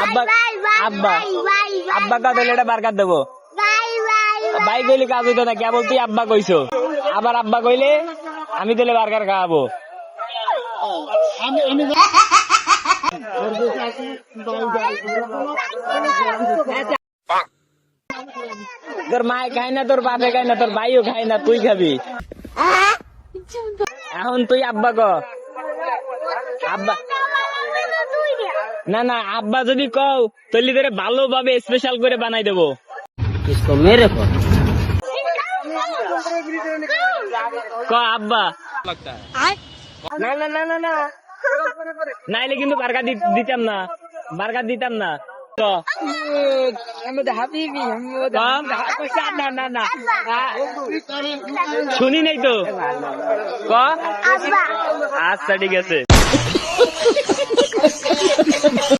আব্বা আব্বা আব্বা কাজ হলে এটা বারকাত দেবো। ভাই কইলে কাজ হইতো না, কেবল তুই আব্বা কইছো, আবার আব্বা কইলে আমি দিলে বার্গার খাওয়াবো। তোর মায় খায় না, তোর বাপে খায় না, তোর ভাইও খায় না, তুই খাবি। এখন তুই আব্বা ক। আব্বা না না, আব্বা যদি কও তৈলি ধরে ভালোভাবে স্পেশাল করে বানাই দেবো। মেরে ক আব্বা। না না না না না, নাইলে কিন্তু বার্গার দিতাম না, বার্গার দিতাম না। শুনি নাই তো ক। আচ্ছা ঠিক আছে।